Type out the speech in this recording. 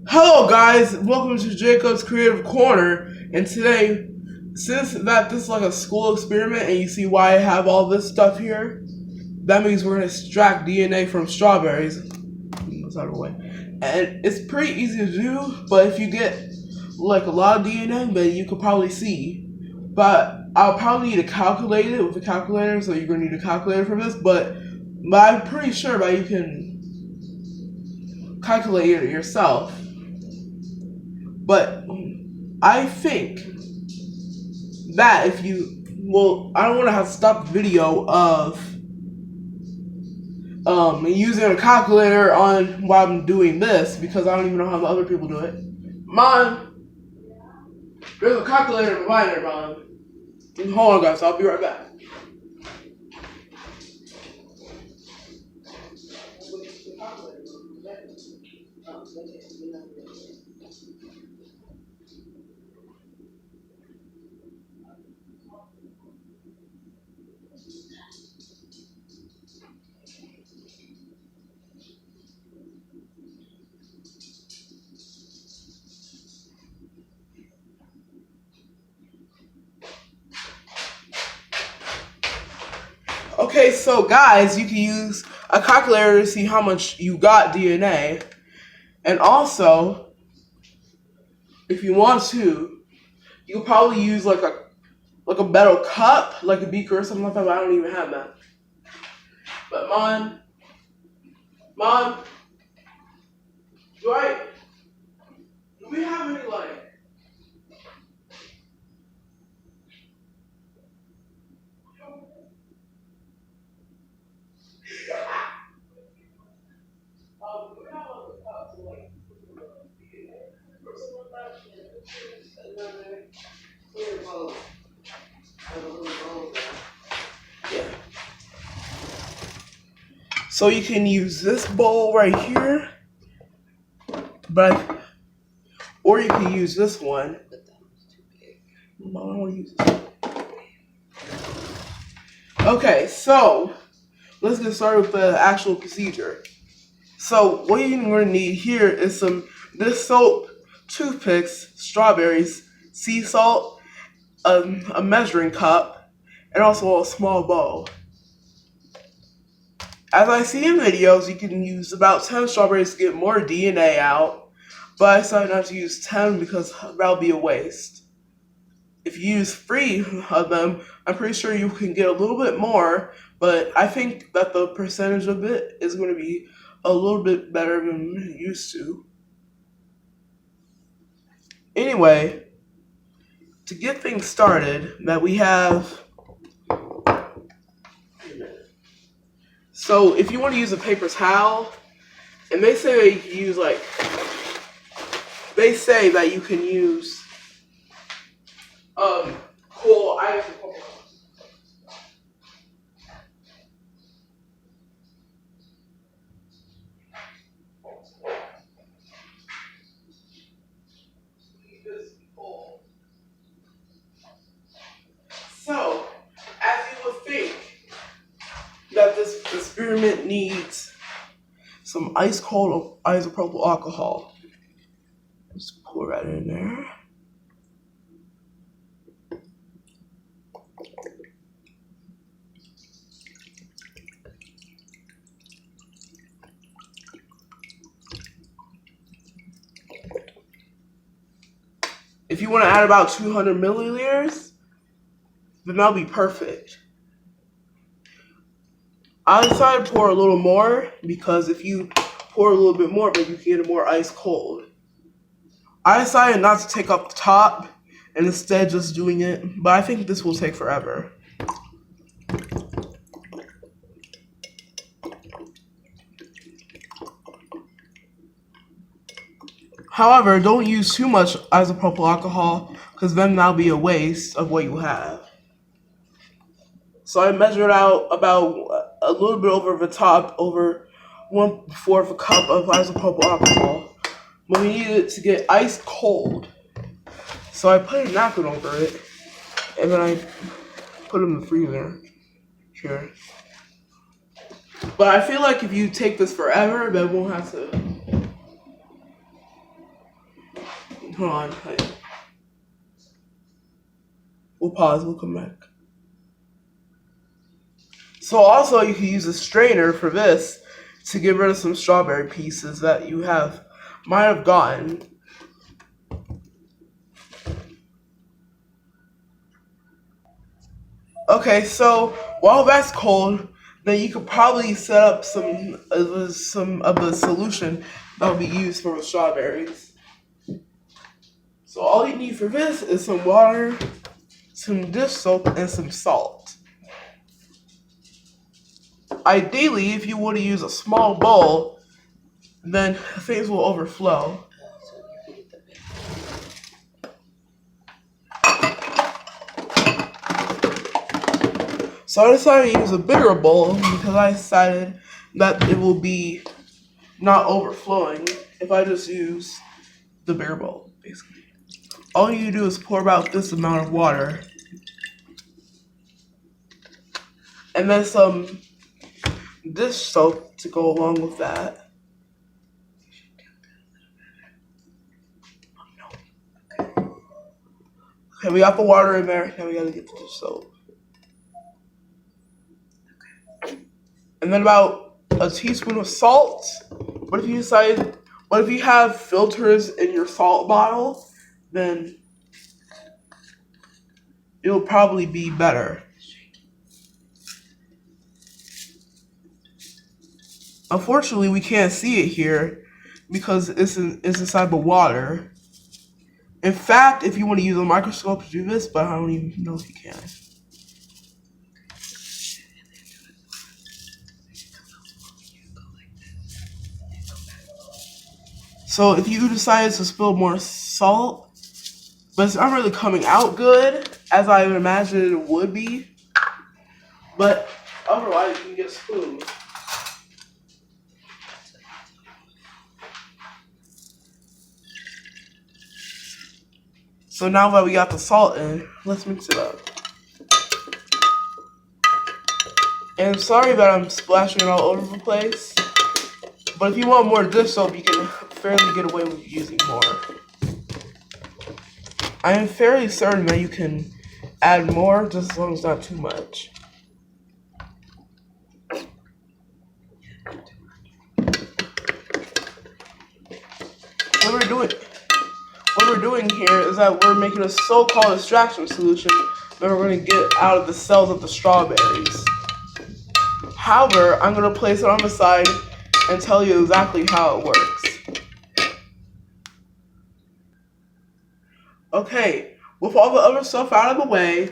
Hello guys, welcome to Jacob's Creative Corner, and today, since this is like a school experiment and you see why I have all this stuff here, that means we're going to extract DNA from strawberries. That's out of the way. And it's pretty easy to do, but if you get like a lot of DNA, then you could probably see. But I'll probably need to calculate it with a calculator, so you're going to need a calculator for this, but I'm pretty sure that you can calculate it yourself. But I think that if you, I don't want to have to stop the video of using a calculator on while I'm doing this because I don't even know how the other people do it. Mom, there's a calculator in mine there, Mom. Hold on, guys. I'll be right back. Okay, so guys, you can use a calculator to see how much you got DNA. And also, if you want to, you could probably use like a metal cup, like a beaker or something like that, but I don't even have that. But Mom, do we have any like yeah. So you can use this bowl right here, or you can use this one. I don't want to use this one. Okay, so let's get started with the actual procedure. So what you're going to need here is this soap, toothpicks, strawberries, sea salt, a measuring cup, and also a small bowl. As I see in videos, you can use about 10 strawberries to get more DNA out, but I decided not to use 10 because that'll be a waste. If you use 3 of them, I'm pretty sure you can get a little bit more, but I think that the percentage of it is going to be a little bit better than it used to. Anyway, to get things started, that we have. So if you want to use a paper towel, and they say that you can use cool ice. So, as you would think, that this experiment needs some ice cold isopropyl alcohol. Just pour that in there. If you want to add about 200 milliliters, then that'll be perfect. I decided to pour a little more because if you pour a little bit more, then you can get it more ice cold. I decided not to take off the top and instead just doing it, but I think this will take forever. However, don't use too much isopropyl alcohol because then that'll be a waste of what you have. So I measured out about a little bit over the top, over 1/4 cup of isopropyl alcohol. But we needed it to get ice cold. So I put a napkin over it, and then I put it in the freezer. Here. But I feel like if you take this forever, then we'll have to Hold on. We'll pause. We'll come back. So also you can use a strainer for this to get rid of some strawberry pieces that you might have gotten. Okay, so while that's cold, then you could probably set up some of the solution that will be used for the strawberries. So all you need for this is some water, some dish soap, and some salt. Ideally, if you want to use a small bowl, then things will overflow. So I decided to use a bigger bowl because I decided that it will be not overflowing if I just use the bigger bowl, basically. All you do is pour about this amount of water. And then some dish soap to go along with that. Okay, we got the water in there. Now we gotta get the dish soap. And then about a teaspoon of salt. But if you have filters in your salt bottle, then it'll probably be better. Unfortunately, we can't see it here because it's inside the water. In fact, if you want to use a microscope to do this, but I don't even know if you can. So if you decided to spill more salt, but it's not really coming out good as I would imagine it would be, but otherwise you can get a spoon. So now that we got the salt in, let's mix it up. And sorry that I'm splashing it all over the place, but if you want more dish soap, you can fairly get away with using more. I am fairly certain that you can add more, just as long as not too much. What we're doing here is that we're making a so-called extraction solution that we're going to get out of the cells of the strawberries. However, I'm going to place it on the side and tell you exactly how it works. Okay, with all the other stuff out of the way,